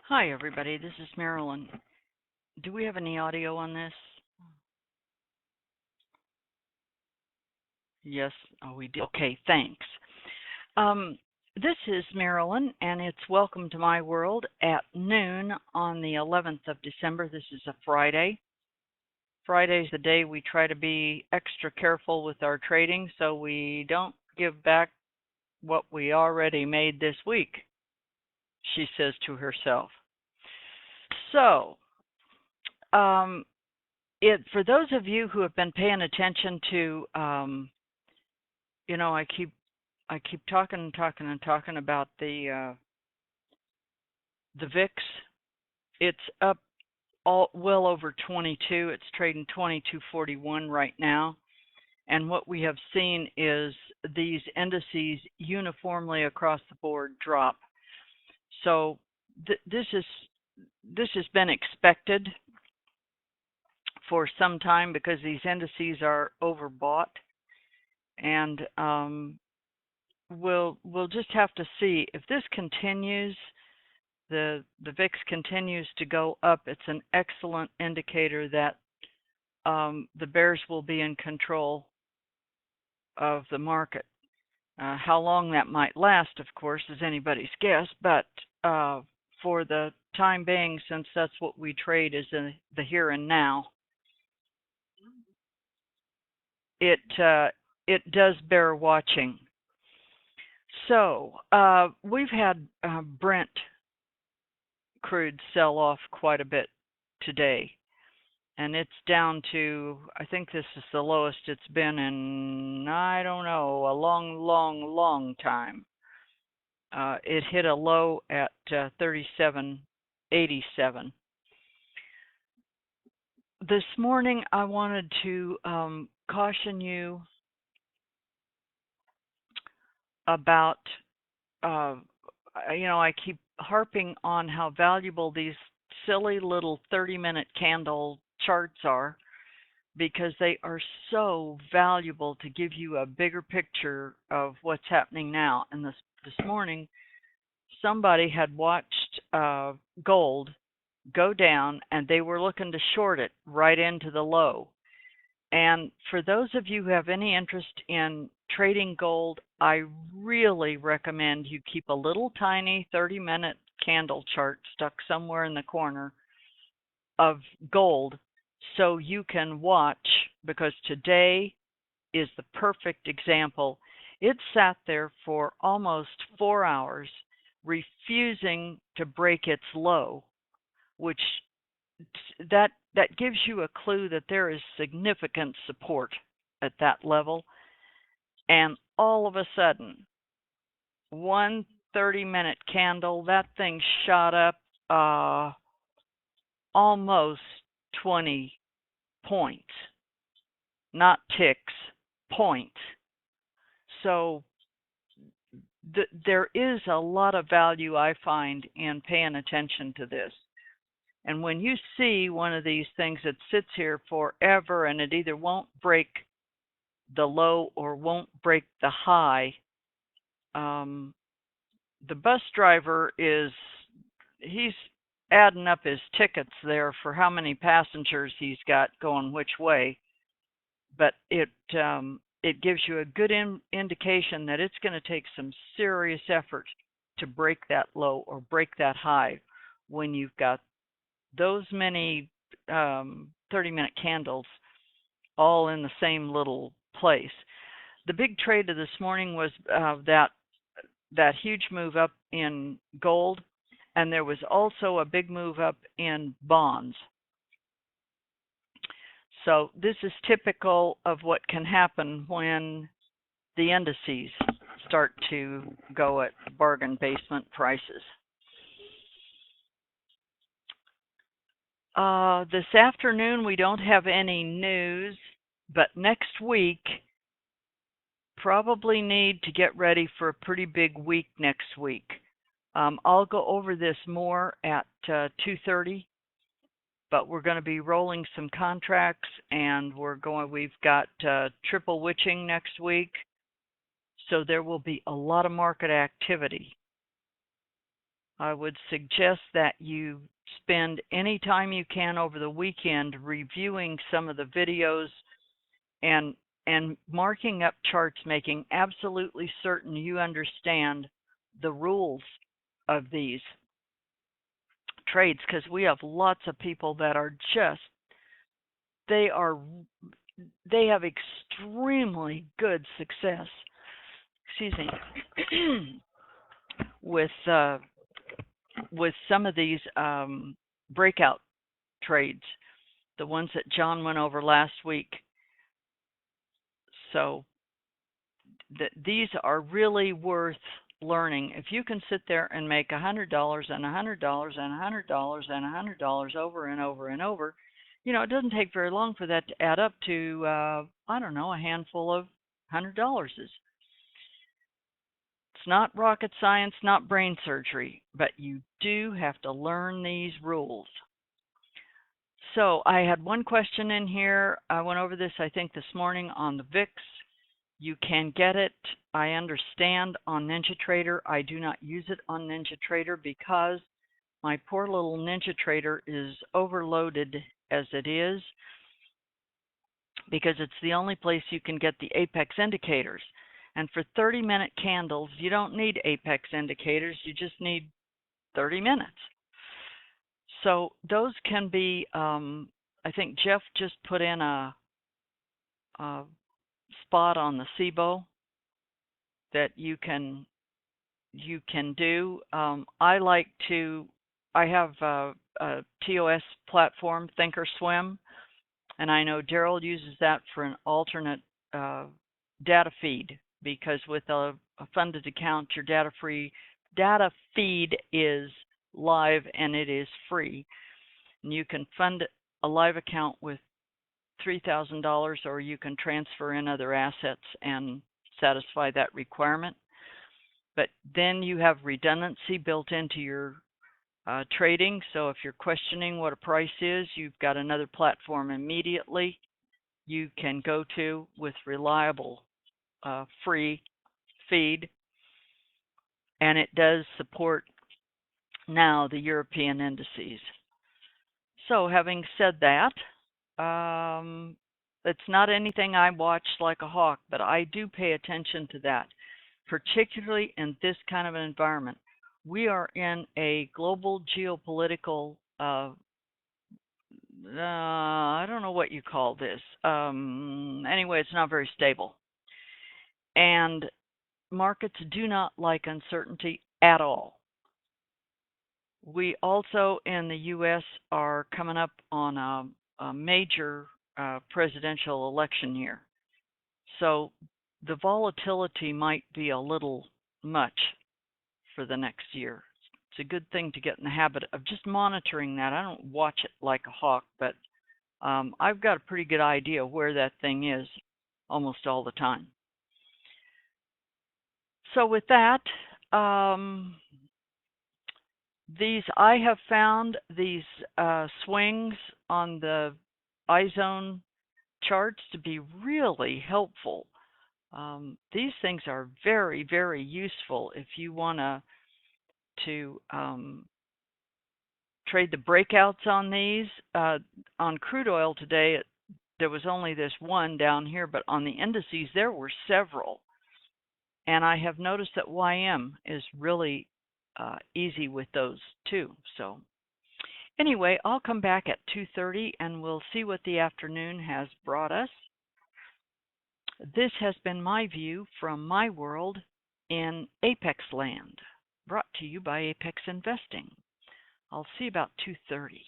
Hi, everybody. This is Marilyn. Do we have any audio on this? Yes. Oh, we do. Okay, thanks. This is Marilyn, and it's Welcome to My World at noon on the 11th of December. This is a Friday. Friday's the day we try to be extra careful with our trading so we don't give back what we already made this week, she says to herself. So, for those of you who have been paying attention to, I keep talking about the VIX. It's up well over 22. It's trading 22.41 right now. And what we have seen is these indices uniformly across the board drop. So this has been expected for some time because these indices are overbought, and we'll just have to see if this continues. The VIX continues to go up. It's an excellent indicator that the bears will be in control of the market. How long that might last, of course, is anybody's guess, but for the time being, since that's what we trade is in the here and now, it does bear watching. So we've had Brent crude sell off quite a bit today, and it's down to, I think this is the lowest it's been in, I don't know, a long time. It hit a low at 37.87. This morning I wanted to caution you about, I keep harping on how valuable these silly little 30-minute candle charts are, because they are so valuable to give you a bigger picture of what's happening now. And this morning, somebody had watched gold go down, and they were looking to short it right into the low. And for those of you who have any interest in trading gold, I really recommend you keep a little tiny 30-minute candle chart stuck somewhere in the corner of gold so you can watch, because today is the perfect example. It sat there for almost 4 hours, refusing to break its low, which that gives you a clue that there is significant support at that level. And all of a sudden, one 30-minute candle, that thing shot up almost 20 points, not ticks, points. So there is a lot of value, I find, in paying attention to this. And when you see one of these things that sits here forever and it either won't break the low or won't break the high, the bus driver he's adding up his tickets there for how many passengers he's got going which way. But it gives you a good indication that it's going to take some serious effort to break that low or break that high when you've got those many 30-minute candles all in the same little place. The big trade of this morning was that huge move up in gold, and there was also a big move up in bonds. So this is typical of what can happen when the indices start to go at bargain basement prices. This afternoon we don't have any news, but next week probably need to get ready for a pretty big week next week. I'll go over this more at 2:30, but we're going to be rolling some contracts, and we've got triple witching next week, so there will be a lot of market activity. I would suggest that you spend any time you can over the weekend reviewing some of the videos and marking up charts, making absolutely certain you understand the rules of these trades, because we have lots of people that are just they have extremely good success, excuse me, with some of these breakout trades, the ones that John went over last week. So these are really worth learning. If you can sit there and make $100 and $100 and $100 and $100 over and over and over, it doesn't take very long for that to add up to, I don't know, a handful of $100. It's not rocket science, not brain surgery, but you do have to learn these rules. So I had one question in here. I went over this, I think, this morning on the VIX. You can get it, I understand, on NinjaTrader. I do not use it on NinjaTrader because my poor little NinjaTrader is overloaded as it is, because it's the only place you can get the apex indicators. And for 30-minute candles, you don't need apex indicators. You just need 30 minutes. So those can be, I think Jeff just put in a spot on the SIBO that you can do. I have a TOS platform, Thinkorswim, and I know Daryl uses that for an alternate data feed, because with a funded account, your data feed is live and it is free. And you can fund a live account with $3,000, or you can transfer in other assets and satisfy that requirement. But then you have redundancy built into your trading. So if you're questioning what a price is, you've got another platform immediately you can go to with reliable free feed. And it does support now the European indices. So having said that, it's not anything I watch like a hawk, but I do pay attention to that, particularly in this kind of an environment. We are in a global geopolitical, I don't know what you call this. Anyway, it's not very stable. And markets do not like uncertainty at all. We also in the U.S. are coming up on a major presidential election year. So the volatility might be a little much for the next year. It's a good thing to get in the habit of just monitoring that. I don't watch it like a hawk, but I've got a pretty good idea where that thing is almost all the time. So with that, I have found these swings on the iZone charts to be really helpful. These things are very, very useful if you want to trade the breakouts on these. On crude oil today, there was only this one down here, but on the indices, there were several. And I have noticed that YM is really easy with those too. So anyway, I'll come back at 2:30 and we'll see what the afternoon has brought us. This has been my view from my world in Apex land, brought to you by Apex Investing. I'll see you about 2:30.